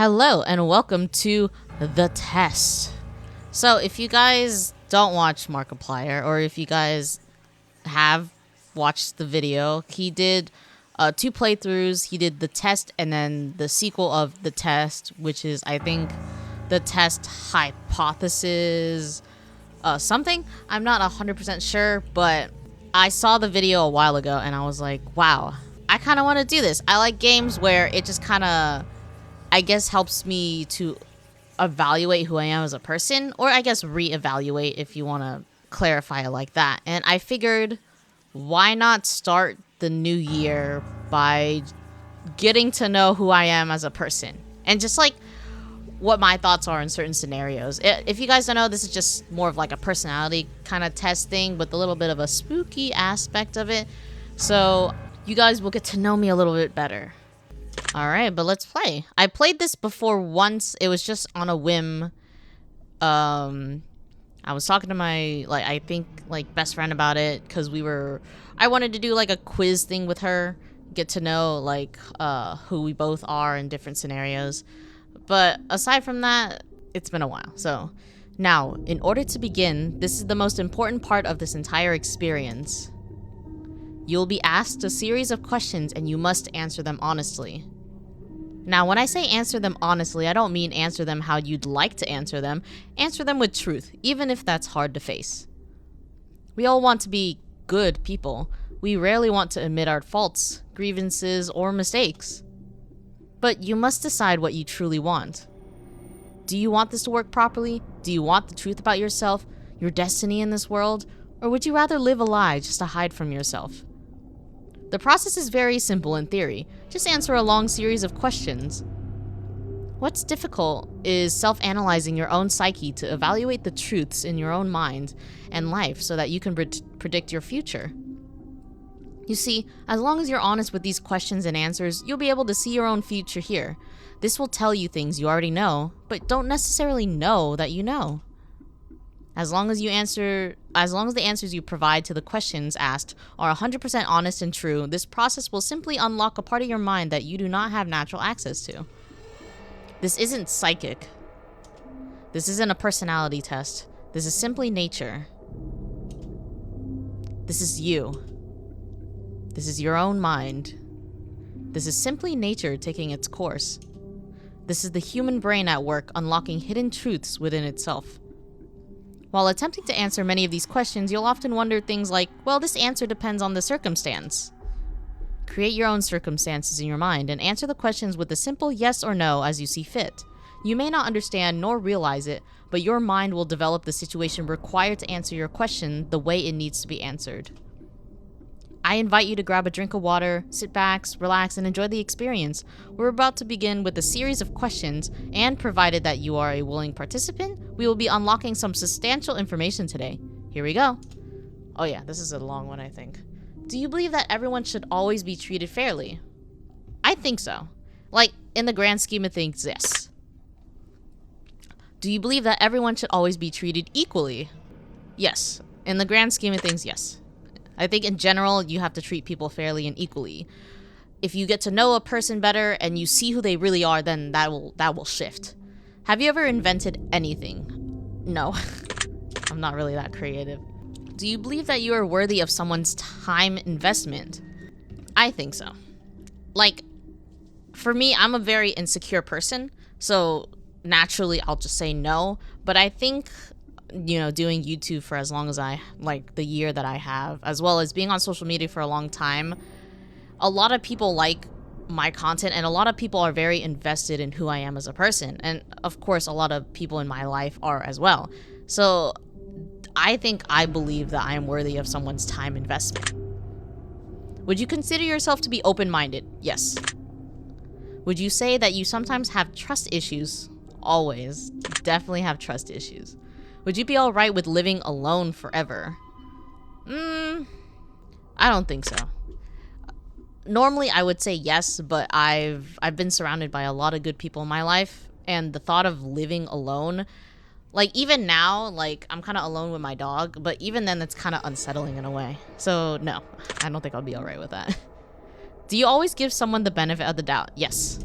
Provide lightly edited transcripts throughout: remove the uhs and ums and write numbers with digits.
Hello and welcome to The Test. So if you guys don't watch Markiplier, or if you guys have watched the video, he did two playthroughs. He did The Test and then the sequel of The Test, which is, I think, The Test Hypothesis something. I'm not 100% sure, but I saw the video a while ago and I was like, wow, I kind of want to do this. I like games where it just kind of, I guess, helps me to evaluate who I am as a person, or I guess reevaluate if you want to clarify it like that. And I figured, why not start the new year by getting to know who I am as a person and just like what my thoughts are in certain scenarios. If you guys don't know, this is just more of like a personality kind of test thing with a little bit of a spooky aspect of it. So you guys will get to know me a little bit better. All right, but let's play. I played this before once. It was just on a whim. I was talking to my, I think, best friend about it because I wanted to do, a quiz thing with her, get to know, who we both are in different scenarios. But aside from that, it's been a while. So now, in order to begin, this is the most important part of this entire experience. You'll be asked a series of questions and you must answer them honestly. Now, when I say answer them honestly, I don't mean answer them how you'd like to answer them. Answer them with truth, even if that's hard to face. We all want to be good people. We rarely want to admit our faults, grievances, or mistakes. But you must decide what you truly want. Do you want this to work properly? Do you want the truth about yourself, your destiny in this world? Or would you rather live a lie just to hide from yourself? The process is very simple in theory. Just answer a long series of questions. What's difficult is self-analyzing your own psyche to evaluate the truths in your own mind and life so that you can predict your future. You see, as long as you're honest with these questions and answers, you'll be able to see your own future here. This will tell you things you already know, but don't necessarily know that you know. As long as the answers you provide to the questions asked are 100% honest and true, this process will simply unlock a part of your mind that you do not have natural access to. This isn't psychic. This isn't a personality test. This is simply nature. This is you. This is your own mind. This is simply nature taking its course. This is the human brain at work unlocking hidden truths within itself. While attempting to answer many of these questions, you'll often wonder things like, well, this answer depends on the circumstance. Create your own circumstances in your mind and answer the questions with a simple yes or no as you see fit. You may not understand nor realize it, but your mind will develop the situation required to answer your question the way it needs to be answered. I invite you to grab a drink of water, sit back, relax, and enjoy the experience. We're about to begin with a series of questions, and provided that you are a willing participant, we will be unlocking some substantial information today. Here we go. Oh yeah, this is a long one, I think. Do you believe that everyone should always be treated fairly? I think so. In the grand scheme of things, yes. Do you believe that everyone should always be treated equally? Yes. In the grand scheme of things, yes. I think in general, you have to treat people fairly and equally. If you get to know a person better and you see who they really are, then that will shift. Have you ever invented anything? No. I'm not really that creative. Do you believe that you are worthy of someone's time investment? I think so. For me, I'm a very insecure person, so naturally I'll just say no. But I think, doing YouTube for as long as the year that I have, as well as being on social media for a long time, a lot of people like my content and a lot of people are very invested in who I am as a person. And of course, a lot of people in my life are as well. So I believe that I am worthy of someone's time investment. Would you consider yourself to be open-minded? Yes. Would you say that you sometimes have trust issues? Always. Definitely have trust issues. Would you be alright with living alone forever? I don't think so. Normally, I would say yes, but I've been surrounded by a lot of good people in my life, and the thought of living alone, even now, I'm kind of alone with my dog, but even then, that's kind of unsettling in a way. So, no, I don't think I'll be alright with that. Do you always give someone the benefit of the doubt? Yes.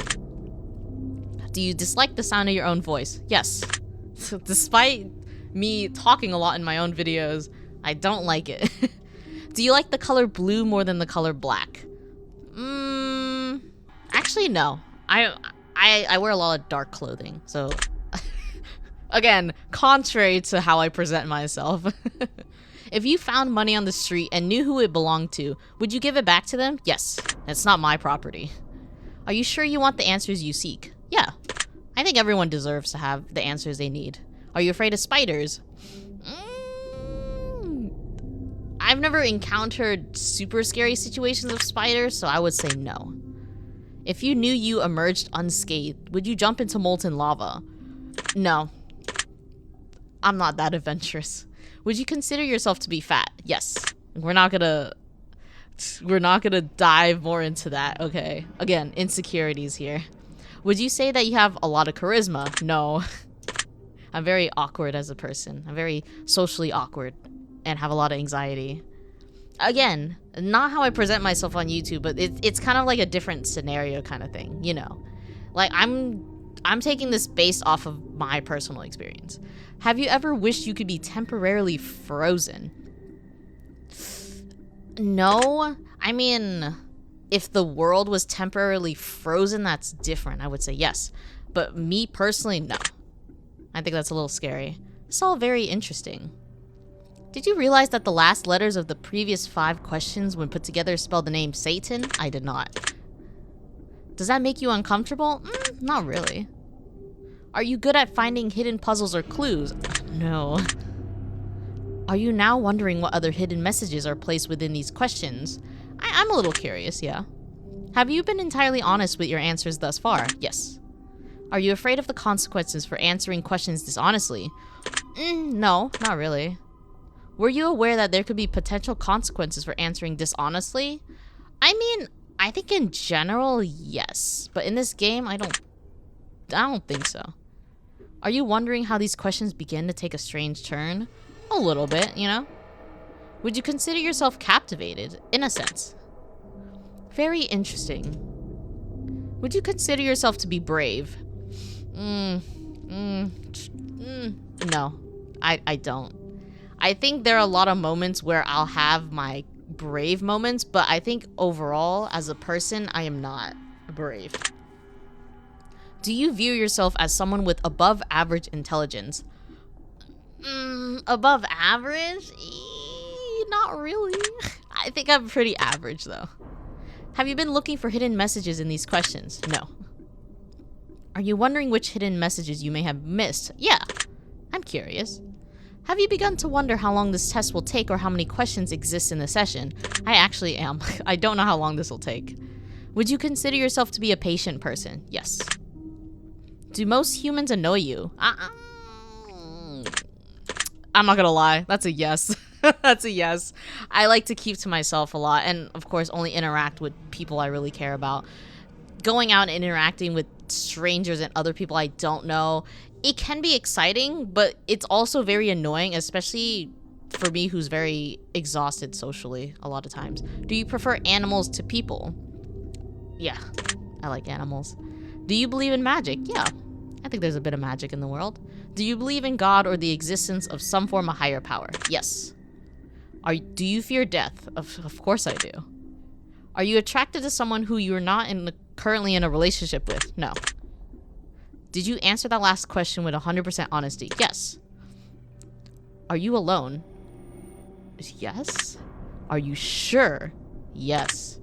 Do you dislike the sound of your own voice? Yes. Despite me talking a lot in my own videos, I don't like it. Do you like the color blue more than the color black? Actually, no. I wear a lot of dark clothing, so again, contrary to how I present myself. If you found money on the street and knew who it belonged to, would you give it back to them? Yes. It's not my property. Are you sure you want the answers you seek? Yeah. I think everyone deserves to have the answers they need. Are you afraid of spiders? I've never encountered super scary situations of spiders, so I would say no. If you knew you emerged unscathed, would you jump into molten lava? No. I'm not that adventurous. Would you consider yourself to be fat? Yes. We're not gonna dive more into that, okay? Again, insecurities here. Would you say that you have a lot of charisma? No. I'm very awkward as a person. I'm very socially awkward and have a lot of anxiety. Again, not how I present myself on YouTube, but it's kind of like a different scenario kind of thing, you know? Like, I'm taking this based off of my personal experience. Have you ever wished you could be temporarily frozen? No. I mean, if the world was temporarily frozen, that's different. I would say yes. But me personally, no. I think that's a little scary. It's all very interesting. Did you realize that the last letters of the previous 5 questions when put together spell the name Satan? I did not. Does that make you uncomfortable? Not really. Are you good at finding hidden puzzles or clues? No. Are you now wondering what other hidden messages are placed within these questions? I'm a little curious, yeah. Have you been entirely honest with your answers thus far? Yes. Are you afraid of the consequences for answering questions dishonestly? No, not really. Were you aware that there could be potential consequences for answering dishonestly? I mean, I think in general, yes. But in this game, I don't think so. Are you wondering how these questions begin to take a strange turn? A little bit, you know? Would you consider yourself captivated? In a sense. Very interesting. Would you consider yourself to be brave? No, I don't. I think there are a lot of moments where I'll have my brave moments, but I think overall, as a person, I am not brave. Do you view yourself as someone with above average intelligence? Above average? Not really. I think I'm pretty average, though. Have you been looking for hidden messages in these questions? No. Are you wondering which hidden messages you may have missed? Yeah, I'm curious. Have you begun to wonder how long this test will take or how many questions exist in the session? I actually am. I don't know how long this will take. Would you consider yourself to be a patient person? Yes. Do most humans annoy you? I'm not gonna lie. That's a yes. That's a yes. I like to keep to myself a lot and, of course, only interact with people I really care about. Going out and interacting with strangers and other people I don't know, it can be exciting, but it's also very annoying, especially for me who's very exhausted socially a lot of times. Do you prefer animals to people? Yeah, I like animals. Do you believe in magic? Yeah, I think there's a bit of magic in the world. Do you believe in God or the existence of some form of higher power? Yes. Do you fear death? Of course I do. Are you attracted to someone who you're not currently in a relationship with? No. Did you answer that last question with 100% honesty? Yes. Are you alone? Yes. Are you sure? Yes.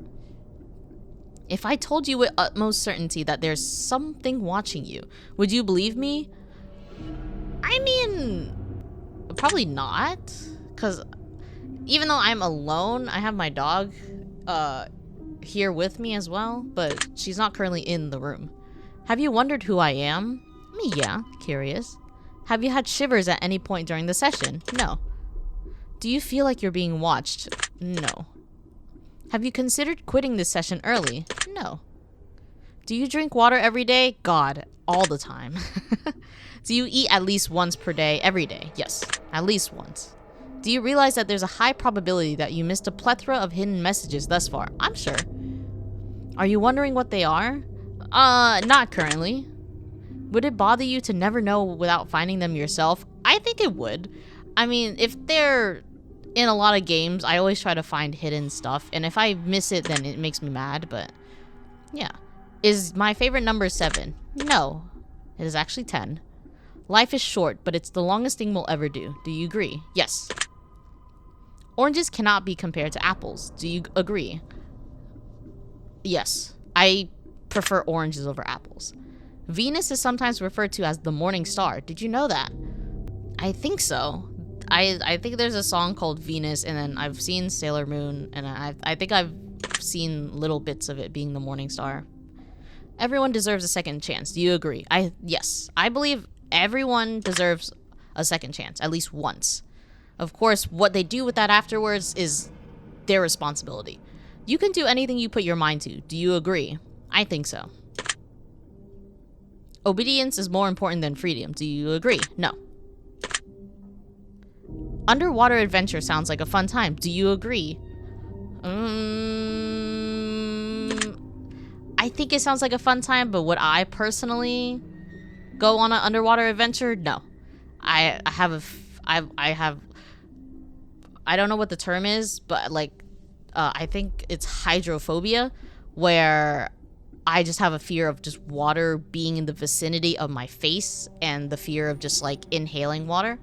If I told you with utmost certainty that there's something watching you, would you believe me? I mean, probably not. Because even though I'm alone, I have my dog here with me as well, but she's not currently in the room. Have you wondered who I am? Me, yeah, curious. Have you had shivers at any point during the session? No. Do you feel like you're being watched? No. Have you considered quitting this session early? No. Do you drink water every day? God, all the time. Do you eat at least once per day, every day? Yes, at least once. Do you realize that there's a high probability that you missed a plethora of hidden messages thus far? I'm sure. Are you wondering what they are? Not currently. Would it bother you to never know without finding them yourself? I think it would. I mean, if they're in a lot of games, I always try to find hidden stuff, and if I miss it, then it makes me mad, but yeah. Is my favorite number 7? No. It is actually 10. Life is short, but it's the longest thing we'll ever do. Do you agree? Yes. Oranges cannot be compared to apples. Do you agree? Yes. I prefer oranges over apples. Venus is sometimes referred to as the morning star. Did you know that? I think so. I think there's a song called Venus, and then I've seen Sailor Moon, and I think I've seen little bits of it being the morning star. Everyone deserves a second chance. Do you agree? Yes. I believe everyone deserves a second chance, at least once. Of course, what they do with that afterwards is their responsibility. You can do anything you put your mind to. Do you agree? I think so. Obedience is more important than freedom. Do you agree? No. Underwater adventure sounds like a fun time. Do you agree? I think it sounds like a fun time, but would I personally go on an underwater adventure? No. I don't know what the term is, but like, I think it's hydrophobia, where I just have a fear of just water being in the vicinity of my face and the fear of just like inhaling water.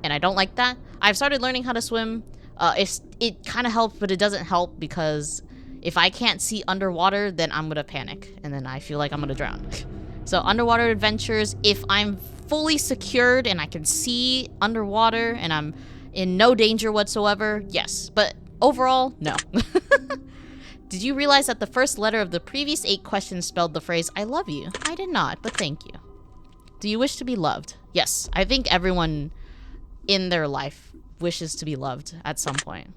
And I don't like that. I've started learning how to swim. It kind of helps, but it doesn't help because if I can't see underwater, then I'm gonna panic and then I feel like I'm gonna drown. So underwater adventures, if I'm fully secured and I can see underwater and I'm in no danger whatsoever, yes. But overall, no. Did you realize that the first letter of the previous 8 questions spelled the phrase, I love you? I did not, but thank you. Do you wish to be loved? Yes. I think everyone in their life wishes to be loved at some point.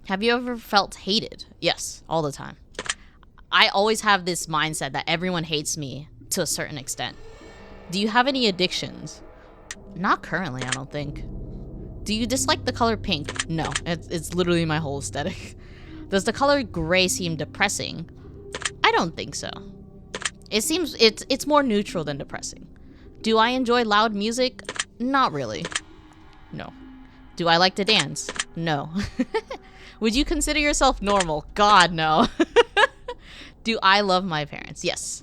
Have you ever felt hated? Yes, all the time. I always have this mindset that everyone hates me to a certain extent. Do you have any addictions? Not currently, I don't think. Do you dislike the color pink? No, it's literally my whole aesthetic. Does the color gray seem depressing? I don't think so. It seems it's more neutral than depressing. Do I enjoy loud music? Not really. No. Do I like to dance? No. Would you consider yourself normal? God, no. Do I love my parents? Yes.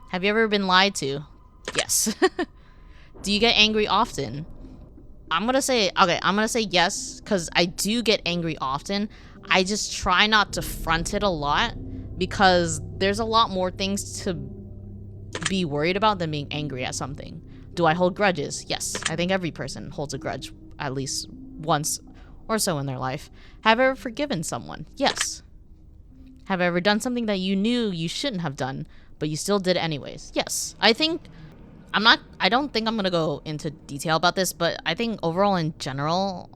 Have you ever been lied to? Yes. Do you get angry often? I'm gonna say yes, because I do get angry often. I just try not to front it a lot because there's a lot more things to be worried about than being angry at something. Do I hold grudges? Yes. I think every person holds a grudge at least once or so in their life. Have I ever forgiven someone? Yes. Have I ever done something that you knew you shouldn't have done, but you still did it anyways? Yes. I don't think I'm gonna go into detail about this, but I think overall in general,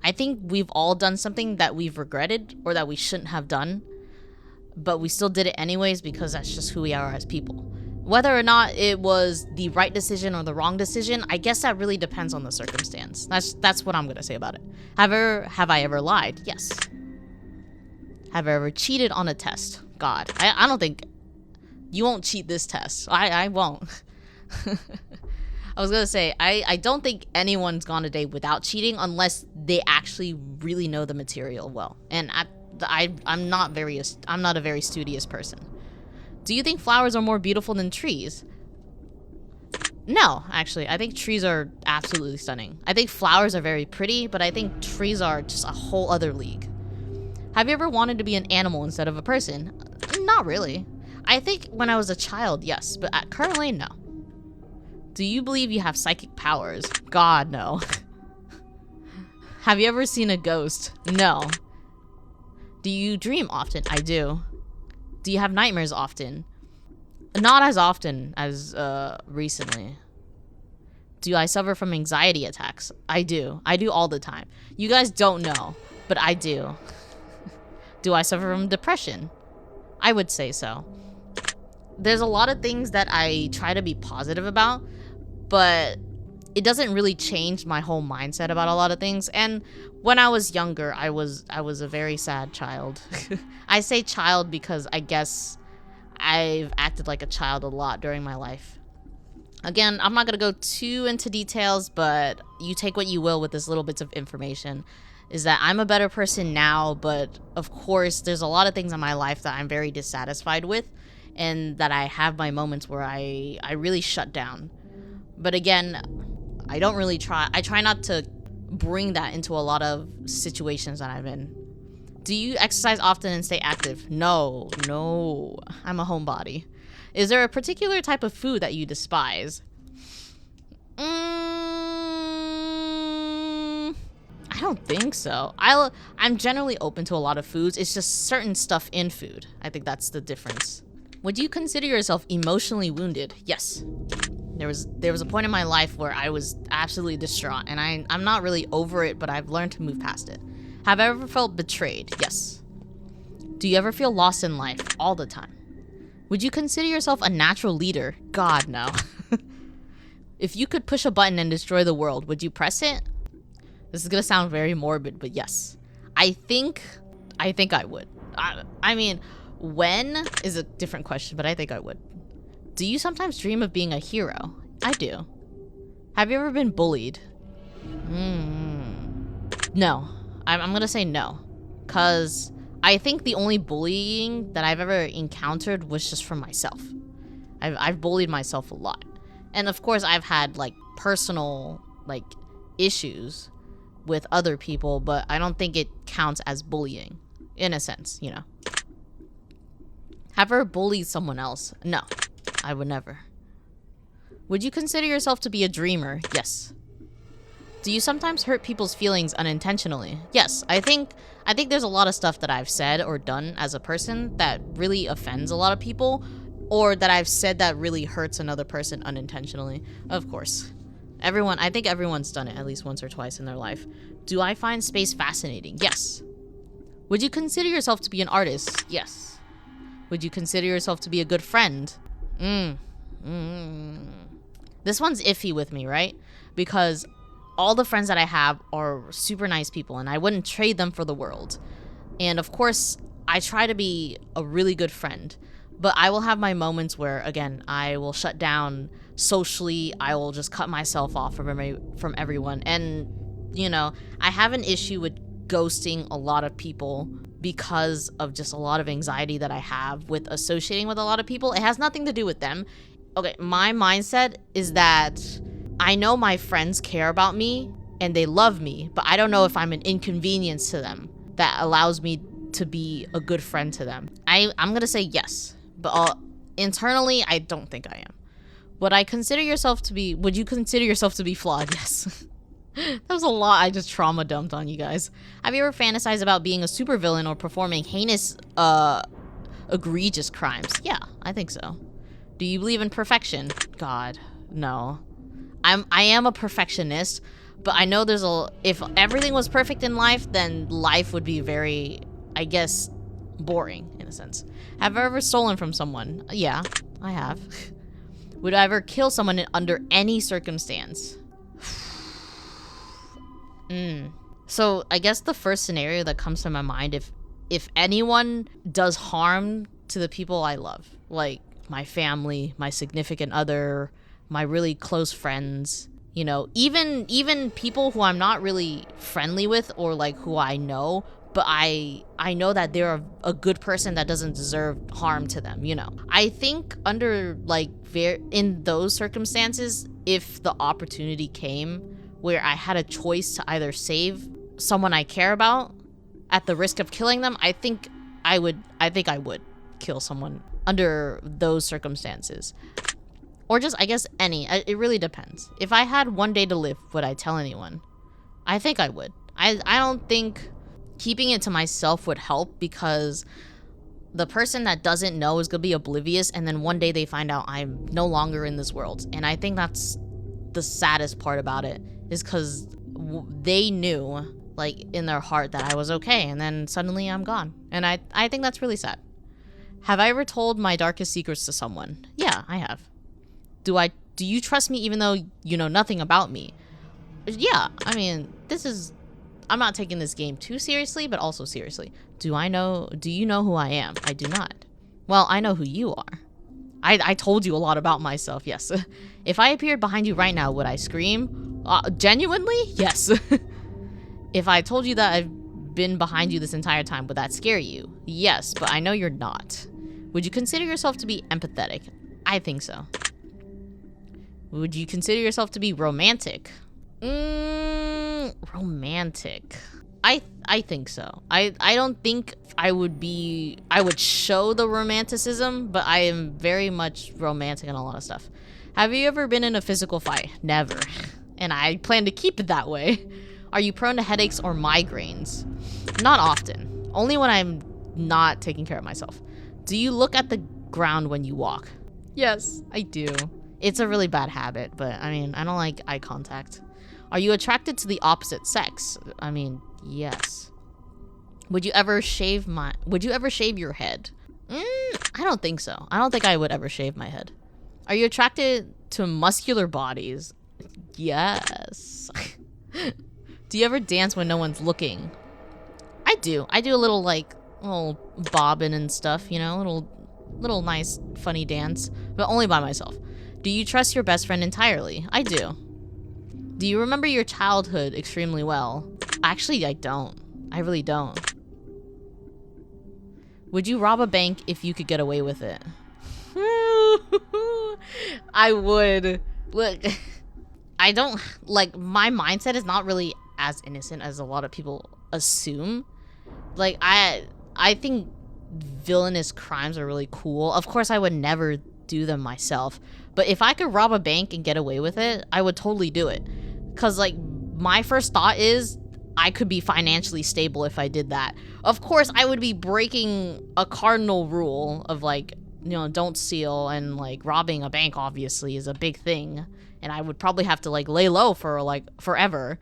I think we've all done something that we've regretted or that we shouldn't have done, but we still did it anyways because that's just who we are as people. Whether or not it was the right decision or the wrong decision, I guess that really depends on the circumstance. That's what I'm gonna say about it. Have I ever lied? Yes. Have I ever cheated on a test? God, I don't think you won't cheat this test. I won't. I was gonna say, I don't think anyone's gone a day without cheating unless they actually really know the material well. And I'm not a very studious person. Do you think flowers are more beautiful than trees? No, actually. I think trees are absolutely stunning. I think flowers are very pretty, but I think trees are just a whole other league. Have you ever wanted to be an animal instead of a person? Not really. I think when I was a child, yes, but currently, no. Do you believe you have psychic powers? God, no. Have you ever seen a ghost? No. Do you dream often? I do. Do you have nightmares often? Not as often as recently. Do I suffer from anxiety attacks? I do. I do all the time. You guys don't know, but I do. Do I suffer from depression? I would say so. There's a lot of things that I try to be positive about, but it doesn't really change my whole mindset about a lot of things. And when I was younger, I was a very sad child. I say child because I guess I've acted like a child a lot during my life. Again, I'm not going to go too into details, but you take what you will with this little bits of information. Is that I'm a better person now, but of course, there's a lot of things in my life that I'm very dissatisfied with, and that I have my moments where I really shut down. But again, I try not to bring that into a lot of situations that I'm in. Do you exercise often and stay active? No, I'm a homebody. Is there a particular type of food that you despise? I don't think so. I'm generally open to a lot of foods. It's just certain stuff in food. I think that's the difference. Would you consider yourself emotionally wounded? Yes. There was a point in my life where I was absolutely distraught, and I'm not really over it, but I've learned to move past it. Have I ever felt betrayed? Yes. Do you ever feel lost in life? All the time. Would you consider yourself a natural leader? God, no. If you could push a button and destroy the world, would you press it? This is gonna sound very morbid, but yes. I think I would. I mean, when is a different question, but I think I would. Do you sometimes dream of being a hero? I do. Have you ever been bullied? No. I'm gonna say no. Cause I think the only bullying that I've ever encountered was just from myself. I've bullied myself a lot. And of course I've had like personal like issues with other people, but I don't think it counts as bullying in a sense, you know. Have I ever bullied someone else? No, I would never. Would you consider yourself to be a dreamer? Yes. Do you sometimes hurt people's feelings unintentionally? Yes, I think there's a lot of stuff that I've said or done as a person that really offends a lot of people, or that I've said that really hurts another person unintentionally. Of course. I think everyone's done it at least once or twice in their life. Do I find space fascinating? Yes. Would you consider yourself to be an artist? Yes. Would you consider yourself to be a good friend? This one's iffy with me, right? Because all the friends that I have are super nice people, and I wouldn't trade them for the world. And of course, I try to be a really good friend, but I will have my moments where, again, I will shut down socially. I will just cut myself off from everyone. And, you know, I have an issue with ghosting a lot of people because of just a lot of anxiety that I have with associating with a lot of people. It has nothing to do with them. Okay, my mindset is that I know my friends care about me and they love me, but I don't know if I'm an inconvenience to them that allows me to be a good friend to them. I'm gonna say yes, but internally, I don't think I am. Would you consider yourself to be flawed? Yes. That was a lot I just trauma dumped on you guys. Have you ever fantasized about being a supervillain or performing heinous, egregious crimes? Yeah, I think so. Do you believe in perfection? God, no. I am a perfectionist, but I know if everything was perfect in life, then life would be very, I guess, boring in a sense. Have I ever stolen from someone? Yeah, I have. Would I ever kill someone under any circumstance? So I guess the first scenario that comes to my mind, if anyone does harm to the people I love, like my family, my significant other, my really close friends, you know, even people who I'm not really friendly with or like who I know, but I know that they're a good person that doesn't deserve harm to them, you know. I think under like in those circumstances, if the opportunity came where I had a choice to either save someone I care about at the risk of killing them, I think I would kill someone under those circumstances. Or just, I guess, it really depends. If I had one day to live, would I tell anyone? I think I would. I don't think keeping it to myself would help, because the person that doesn't know is gonna be oblivious, and then one day they find out I'm no longer in this world. And I think that's the saddest part about it, is because they knew, like, in their heart that I was okay, and then suddenly I'm gone. And I think that's really sad. Have I ever told my darkest secrets to someone? Yeah, I have. Do you trust me even though you know nothing about me? Yeah, I mean, I'm not taking this game too seriously, but also seriously. Do you know who I am? I do not. Well, I know who you are. I told you a lot about myself, yes. If I appeared behind you right now, would I scream? Genuinely? Yes. If I told you that I've been behind you this entire time, would that scare you? Yes, but I know you're not. Would you consider yourself to be empathetic? I think so. Would you consider yourself to be romantic? Romantic. I think so. I don't think I would show the romanticism, but I am very much romantic in a lot of stuff. Have you ever been in a physical fight? Never. And I plan to keep it that way. Are you prone to headaches or migraines? Not often. Only when I'm not taking care of myself. Do you look at the ground when you walk? Yes, I do. It's a really bad habit, but I mean, I don't like eye contact. Are you attracted to the opposite sex? I mean, yes. Would you ever shave your head? I don't think so. I don't think I would ever shave my head. Are you attracted to muscular bodies? Yes. Do you ever dance when no one's looking? I do. I do a little bobbing and stuff, you know, little nice funny dance, but only by myself. Do you trust your best friend entirely? I do. Do you remember your childhood extremely well? Actually, I don't. I really don't. Would you rob a bank if you could get away with it? I would. Look, I don't, my mindset is not really as innocent as a lot of people assume. Like, I think villainous crimes are really cool. Of course, I would never do them myself. But if I could rob a bank and get away with it, I would totally do it. Because, my first thought is I could be financially stable if I did that. Of course, I would be breaking a cardinal rule of, don't steal, and, robbing a bank, obviously, is a big thing. And I would probably have to, lay low for, forever.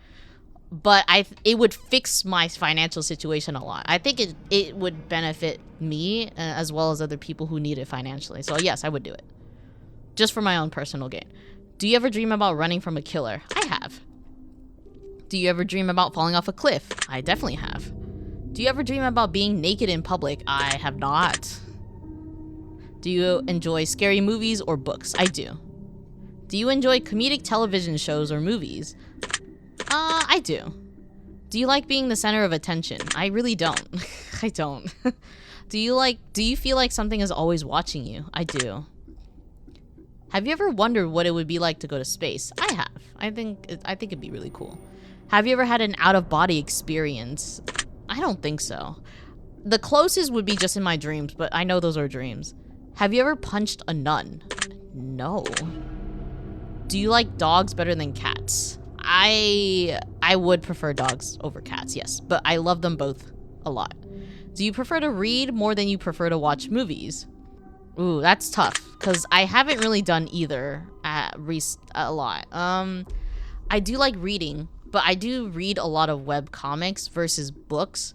But it would fix my financial situation a lot. I think it would benefit me as well as other people who need it financially. So, yes, I would do it. Just for my own personal gain. Do you ever dream about running from a killer? I have. Do you ever dream about falling off a cliff? I definitely have. Do you ever dream about being naked in public? I have not. Do you enjoy scary movies or books? I do. Do you enjoy comedic television shows or movies? I do. Do you like being the center of attention? I really don't. I don't. Do you feel like something is always watching you? I do. Have you ever wondered what it would be like to go to space? I have. I think it'd be really cool. Have you ever had an out-of-body experience? I don't think so. The closest would be just in my dreams, but I know those are dreams. Have you ever punched a nun? No. Do you like dogs better than cats? I would prefer dogs over cats, yes, but I love them both a lot. Do you prefer to read more than you prefer to watch movies? Ooh, that's tough, because I haven't really done either a lot. I do like reading, but I do read a lot of web comics versus books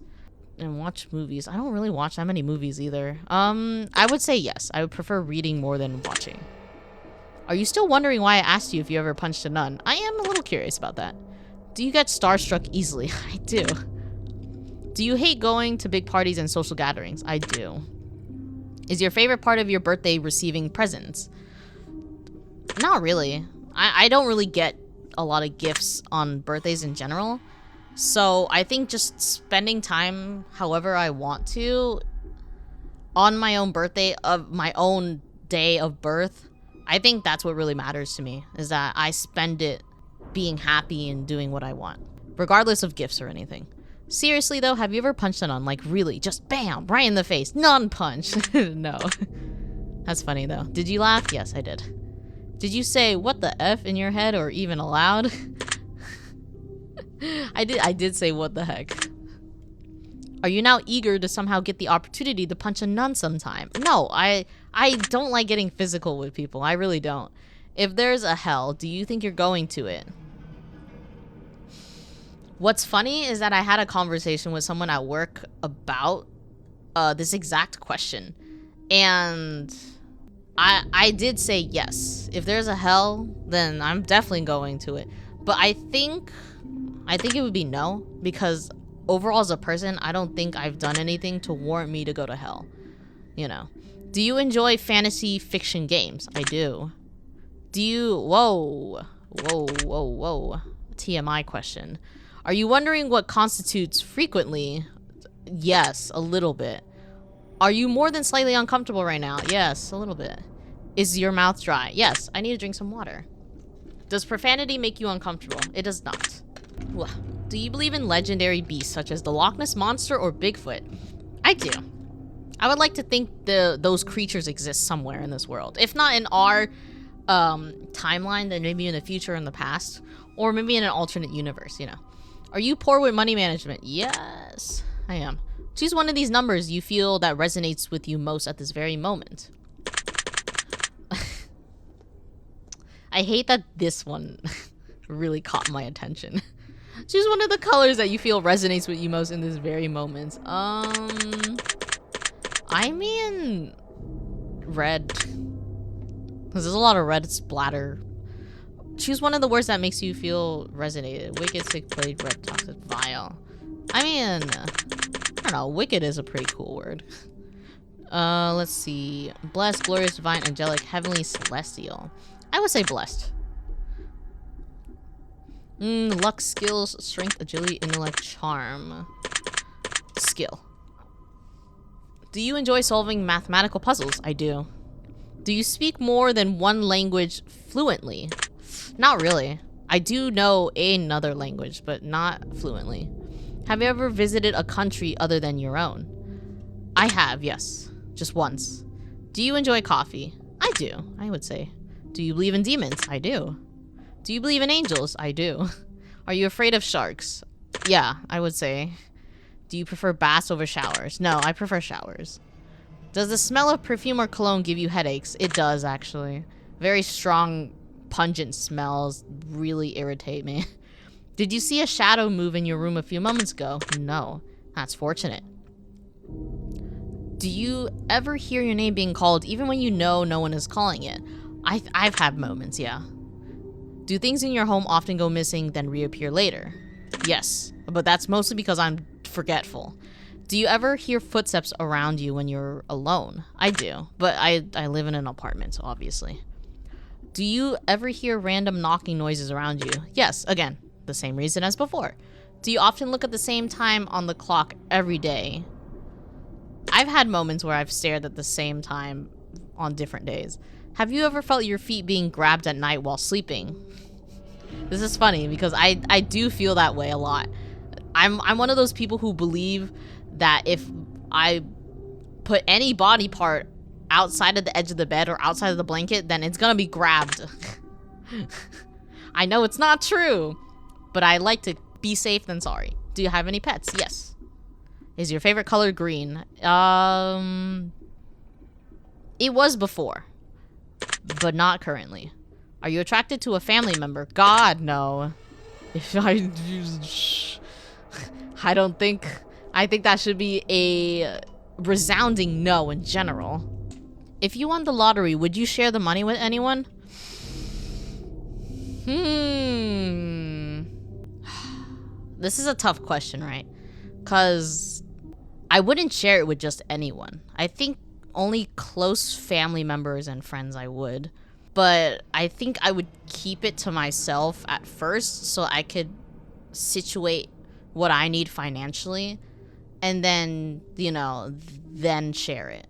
and watch movies. I don't really watch that many movies either. I would say yes. I would prefer reading more than watching. Are you still wondering why I asked you if you ever punched a nun? I am a little curious about that. Do you get starstruck easily? I do. Do you hate going to big parties and social gatherings? I do. Is your favorite part of your birthday receiving presents? Not really. I don't really get a lot of gifts on birthdays in general. So I think just spending time however I want to on my own birthday of my own day of birth, I think that's what really matters to me, is that I spend it being happy and doing what I want, regardless of gifts or anything. Seriously though, have you ever punched a nun? Like really, just bam, right in the face, nun punch. No. That's funny though. Did you laugh? Yes, I did. Did you say what the F in your head or even aloud? I did say what the heck. Are you now eager to somehow get the opportunity to punch a nun sometime? No, I don't like getting physical with people. I really don't. If there's a hell, do you think you're going to it? What's funny is that I had a conversation with someone at work about this exact question. And I did say yes. If there's a hell, then I'm definitely going to it. But I think it would be no, because overall as a person, I don't think I've done anything to warrant me to go to hell. You know. Do you enjoy fantasy fiction games? I do. Do you... Whoa. TMI question. Are you wondering what constitutes frequently? Yes, a little bit. Are you more than slightly uncomfortable right now? Yes, a little bit. Is your mouth dry? Yes, I need to drink some water. Does profanity make you uncomfortable? It does not. Do you believe in legendary beasts such as the Loch Ness Monster or Bigfoot? I do. I would like to think those creatures exist somewhere in this world. If not in our timeline, then maybe in the future, in the past, or maybe in an alternate universe, you know. Are you poor with money management? Yes, I am. Choose one of these numbers you feel that resonates with you most at this very moment. I hate that this one really caught my attention. Choose one of the colors that you feel resonates with you most in this very moment. I mean, red. Because there's a lot of red splatter. Choose one of the words that makes you feel resonated. Wicked, sick, plague, red, toxic, vile. I mean, I don't know. Wicked is a pretty cool word. Let's see. Blessed, glorious, divine, angelic, heavenly, celestial. I would say blessed. Luck, skills, strength, agility, intellect, charm. Skill. Do you enjoy solving mathematical puzzles? I do. Do you speak more than one language fluently? Not really. I do know another language, but not fluently. Have you ever visited a country other than your own? I have, yes. Just once. Do you enjoy coffee? I do, I would say. Do you believe in demons? I do. Do you believe in angels? I do. Are you afraid of sharks? Yeah, I would say. Do you prefer baths over showers? No, I prefer showers. Does the smell of perfume or cologne give you headaches? It does, actually. Very strong, pungent smells really irritate me. Did you see a shadow move in your room a few moments ago? No. That's fortunate. Do you ever hear your name being called even when you know no one is calling it? I've had moments, yeah. Do things in your home often go missing then reappear later? Yes, but that's mostly because I'm forgetful. Do you ever hear footsteps around you when you're alone? I do, but I live in an apartment, so obviously. Do you ever hear random knocking noises around you? Yes, again, the same reason as before. Do you often look at the same time on the clock every day? I've had moments where I've stared at the same time on different days. Have you ever felt your feet being grabbed at night while sleeping? This is funny because I do feel that way a lot. I'm one of those people who believe that if I put any body part outside of the edge of the bed or outside of the blanket, then it's gonna be grabbed. I know it's not true, but I like to be safe than sorry. Do you have any pets? Yes. Is your favorite color green? It was before, but not currently. Are you attracted to a family member? God, no. If I don't think... I think that should be a resounding no in general. If you won the lottery, would you share the money with anyone? This is a tough question, right? Because I wouldn't share it with just anyone. I think only close family members and friends I would. But I think I would keep it to myself at first so I could situate what I need financially and then, you know, then share it.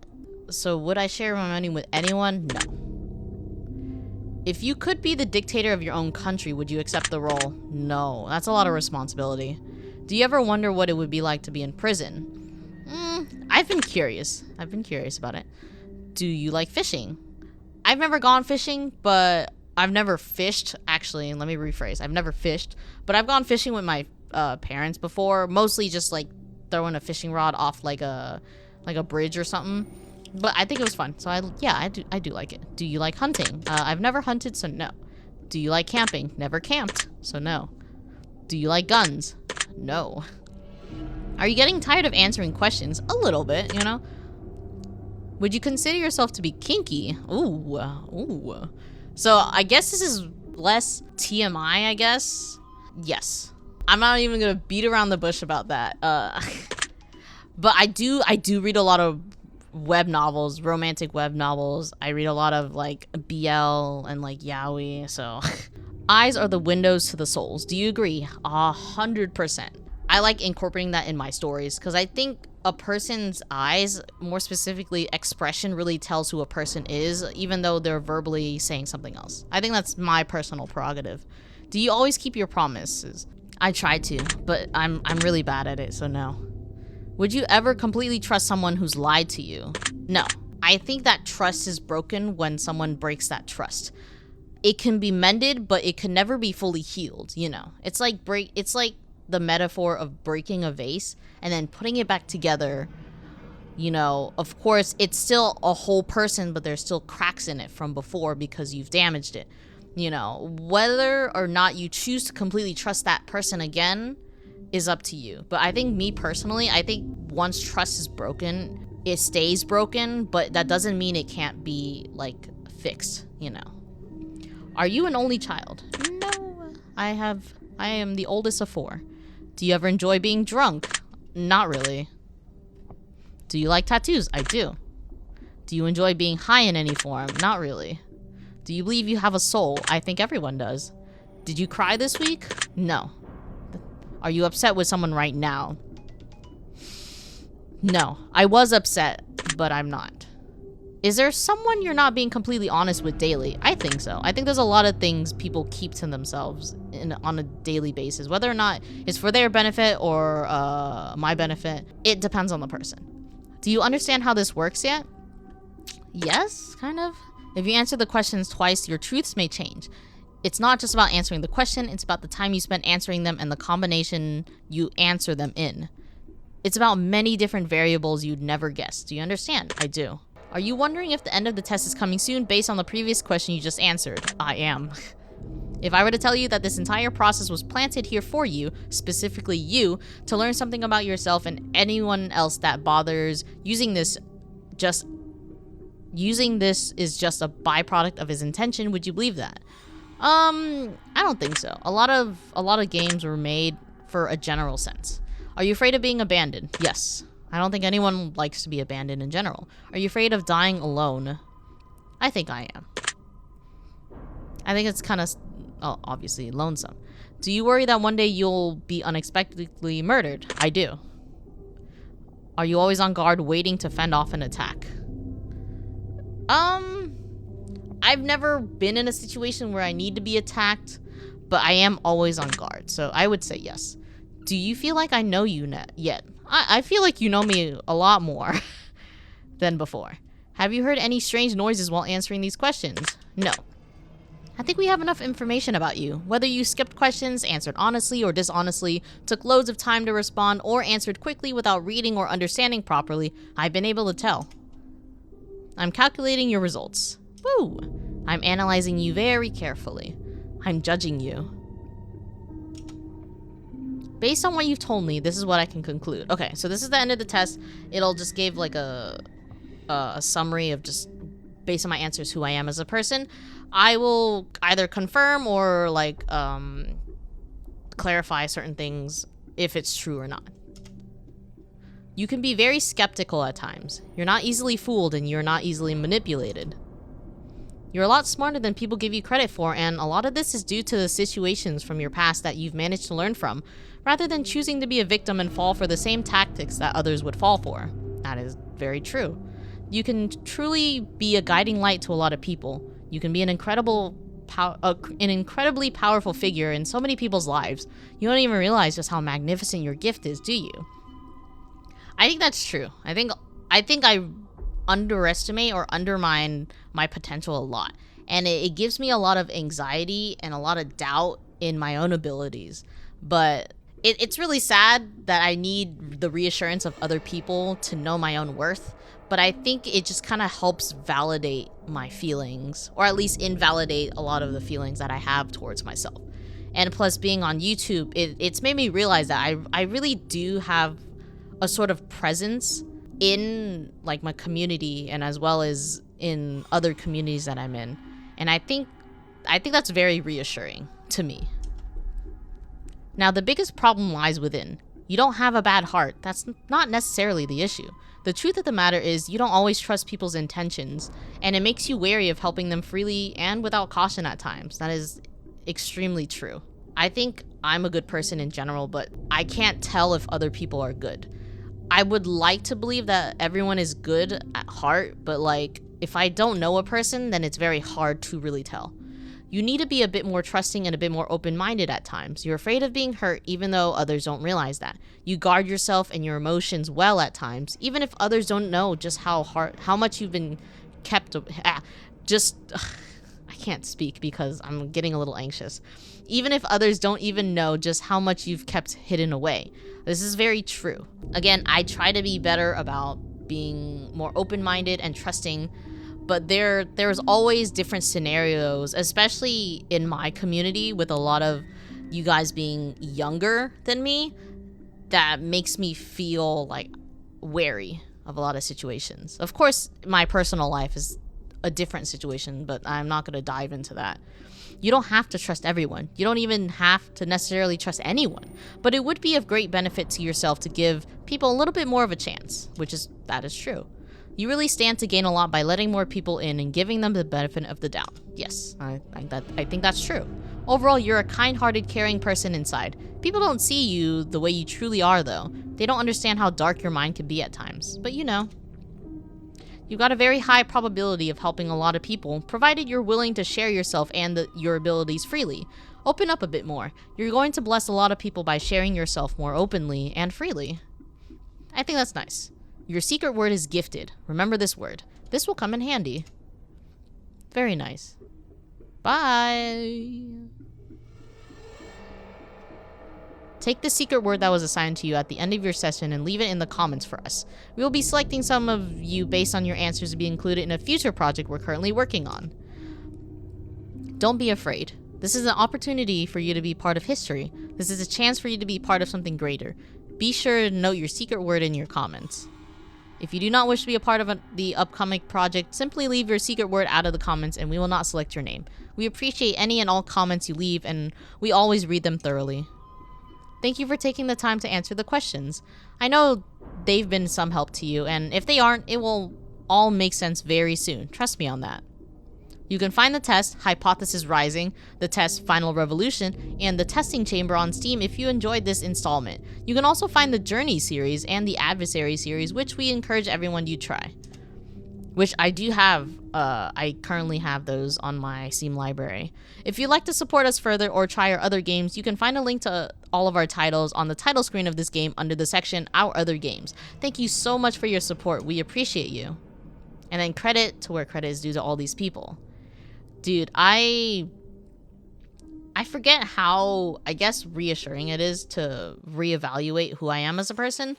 So would I share my money with anyone? No. If you could be the dictator of your own country, would you accept the role? No, that's a lot of responsibility. Do you ever wonder what it would be like to be in prison? I've been curious about it. Do you like fishing? I've never gone fishing, but I've never fished. Actually, let me rephrase. I've never fished, but I've gone fishing with my parents before. Mostly just like throwing a fishing rod off like a bridge or something. But I think it was fun. So I do like it. Do you like hunting? I've never hunted, so no. Do you like camping? Never camped, so no. Do you like guns? No. Are you getting tired of answering questions? A little bit, you know. Would you consider yourself to be kinky? Ooh. So I guess this is less TMI, I guess. Yes. I'm not even gonna beat around the bush about that. But I do read a lot of web novels, romantic web novels. I read a lot of like BL and like yaoi. So eyes are the windows to the souls. Do you agree? 100%. I like incorporating that in my stories because I think a person's eyes, more specifically expression, really tells who a person is, even though they're verbally saying something else. I think that's my personal prerogative. Do you always keep your promises? I try to, but I'm really bad at it, so no. Would you ever completely trust someone who's lied to you? No. I think that trust is broken when someone breaks that trust. It can be mended, but it can never be fully healed, you know. It's like the metaphor of breaking a vase and then putting it back together. You know, of course, it's still a whole person, but there's still cracks in it from before because you've damaged it. You know, whether or not you choose to completely trust that person again is up to you. But I think me personally, I think once trust is broken, it stays broken, but that doesn't mean it can't be like fixed, you know. Are you an only child? No, I am the oldest of 4. Do you ever enjoy being drunk? Not really. Do you like tattoos? I do. Do you enjoy being high in any form? Not really. Do you believe you have a soul? I think everyone does. Did you cry this week? No. Are you upset with someone right now? No. I was upset, but I'm not. Is there someone you're not being completely honest with daily? I think so. I think there's a lot of things people keep to themselves on a daily basis, whether or not it's for their benefit or my benefit. It depends on the person. Do you understand how this works yet? Yes, kind of. If you answer the questions twice, your truths may change. It's not just about answering the question, it's about the time you spent answering them and the combination you answer them in. It's about many different variables you'd never guess. Do you understand? I do. Are you wondering if the end of the test is coming soon based on the previous question you just answered? I am. If I were to tell you that this entire process was planted here for you, specifically you, to learn something about yourself and anyone else that bothers using this is just a byproduct of his intention, would you believe that? I don't think so. A lot of games were made for a general sense. Are you afraid of being abandoned? Yes. I don't think anyone likes to be abandoned in general. Are you afraid of dying alone? I think I am. I think it's kind of, obviously lonesome. Do you worry that one day you'll be unexpectedly murdered? I do. Are you always on guard waiting to fend off an attack? I've never been in a situation where I need to be attacked, but I am always on guard, so I would say yes. Do you feel like I know you yet? I feel like you know me a lot more than before. Have you heard any strange noises while answering these questions? No. I think we have enough information about you. Whether you skipped questions, answered honestly or dishonestly, took loads of time to respond, or answered quickly without reading or understanding properly, I've been able to tell. I'm calculating your results. Woo! I'm analyzing you very carefully. I'm judging you. Based on what you've told me, this is what I can conclude. Okay, so this is the end of the test. It'll just give like a summary of just based on my answers who I am as a person. I will either confirm or like clarify certain things if it's true or not. You can be very skeptical at times. You're not easily fooled and you're not easily manipulated. You're a lot smarter than people give you credit for, and a lot of this is due to the situations from your past that you've managed to learn from, rather than choosing to be a victim and fall for the same tactics that others would fall for. That is very true. You can truly be a guiding light to a lot of people. You can be an incredibly powerful figure in so many people's lives. You don't even realize just how magnificent your gift is, do you? I think that's true. I think I underestimate or undermine my potential a lot. And it gives me a lot of anxiety and a lot of doubt in my own abilities. But it's really sad that I need the reassurance of other people to know my own worth. But I think it just kind of helps validate my feelings, or at least invalidate a lot of the feelings that I have towards myself. And plus, being on YouTube, it's made me realize that I really do have a sort of presence in like my community and as well as in other communities that I'm in. And I think that's very reassuring to me. Now, the biggest problem lies within. You don't have a bad heart. That's not necessarily the issue. The truth of the matter is you don't always trust people's intentions, and it makes you wary of helping them freely and without caution at times. That is extremely true. I think I'm a good person in general, but I can't tell if other people are good. I would like to believe that everyone is good at heart, but like, if I don't know a person, then it's very hard to really tell. You need to be a bit more trusting and a bit more open-minded at times. You're afraid of being hurt even though others don't realize that. You guard yourself and your emotions well at times, even if others don't know just how much you've been kept. I can't speak because I'm getting a little anxious. Even if others don't even know just how much you've kept hidden away. This is very true. Again, I try to be better about being more open-minded and trusting, but there's always different scenarios, especially in my community with a lot of you guys being younger than me, that makes me feel like wary of a lot of situations. Of course, my personal life is a different situation, but I'm not going to dive into that. You don't have to trust everyone. You don't even have to necessarily trust anyone, but it would be of great benefit to yourself to give people a little bit more of a chance, that is true. You really stand to gain a lot by letting more people in and giving them the benefit of the doubt. Yes, I think that's true. Overall, you're a kind-hearted, caring person inside. People don't see you the way you truly are, though. They don't understand how dark your mind can be at times, but you know. You've got a very high probability of helping a lot of people, provided you're willing to share yourself and your abilities freely. Open up a bit more. You're going to bless a lot of people by sharing yourself more openly and freely. I think that's nice. Your secret word is gifted. Remember this word. This will come in handy. Very nice. Bye. Take the secret word that was assigned to you at the end of your session and leave it in the comments for us. We will be selecting some of you based on your answers to be included in a future project we're currently working on. Don't be afraid. This is an opportunity for you to be part of history. This is a chance for you to be part of something greater. Be sure to note your secret word in your comments. If you do not wish to be a part of the upcoming project, simply leave your secret word out of the comments and we will not select your name. We appreciate any and all comments you leave, and we always read them thoroughly. Thank you for taking the time to answer the questions. I know they've been some help to you, and if they aren't, it will all make sense very soon. Trust me on that. You can find the test, Hypothesis Rising, the test, Final Revolution, and the Testing Chamber on Steam if you enjoyed this installment. You can also find the Journey series and the Adversary series, which we encourage everyone to try. Which I do have, I currently have those on my Steam library. If you'd like to support us further or try our other games, you can find a link to all of our titles on the title screen of this game under the section Our Other Games. Thank you so much for your support. We appreciate you. And then credit to where credit is due to all these people. Dude, I forget how, I guess, reassuring it is to reevaluate who I am as a person.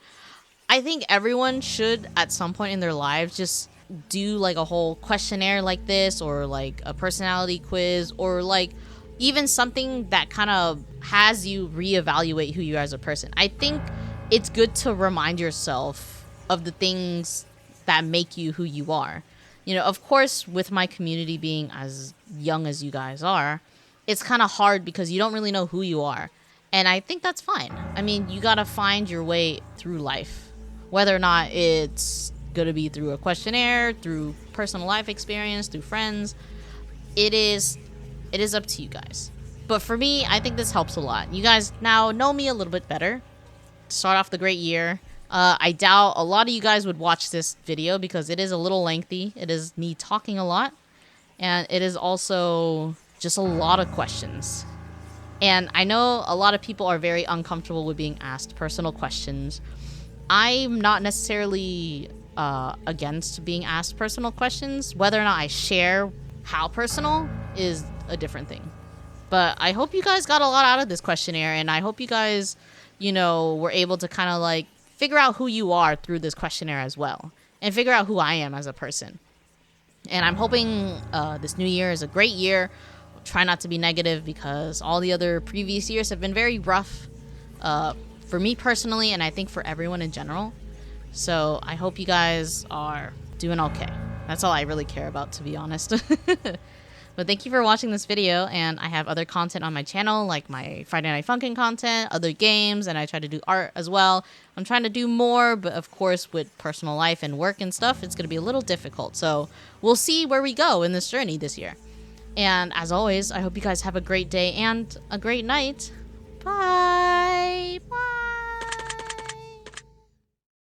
I think everyone should, at some point in their lives, just do like a whole questionnaire like this, or like a personality quiz, or like even something that kind of has you reevaluate who you are as a person. I think it's good to remind yourself of the things that make you who you are. You know, of course, with my community being as young as you guys are, it's kind of hard because you don't really know who you are. And I think that's fine. I mean, you got to find your way through life, whether or not it's going to be through a questionnaire, through personal life experience, through friends. It is up to you guys. But for me, I think this helps a lot. You guys now know me a little bit better. Start off the great year. I doubt a lot of you guys would watch this video because it is a little lengthy. It is me talking a lot. And it is also just a lot of questions. And I know a lot of people are very uncomfortable with being asked personal questions. I'm not necessarily against being asked personal questions. Whether or not I share how personal is a different thing. But I hope you guys got a lot out of this questionnaire, and I hope you guys, you know, were able to kind of like figure out who you are through this questionnaire as well, and figure out who I am as a person. And I'm hoping this new year is a great year. Try not to be negative because all the other previous years have been very rough for me personally, and I think for everyone in general. So I hope you guys are doing okay. That's all I really care about, to be honest. But thank you for watching this video, and I have other content on my channel, like my Friday Night Funkin' content, other games, and I try to do art as well. I'm trying to do more, but of course with personal life and work and stuff, it's going to be a little difficult. So we'll see where we go in this journey this year. And as always, I hope you guys have a great day and a great night. Bye!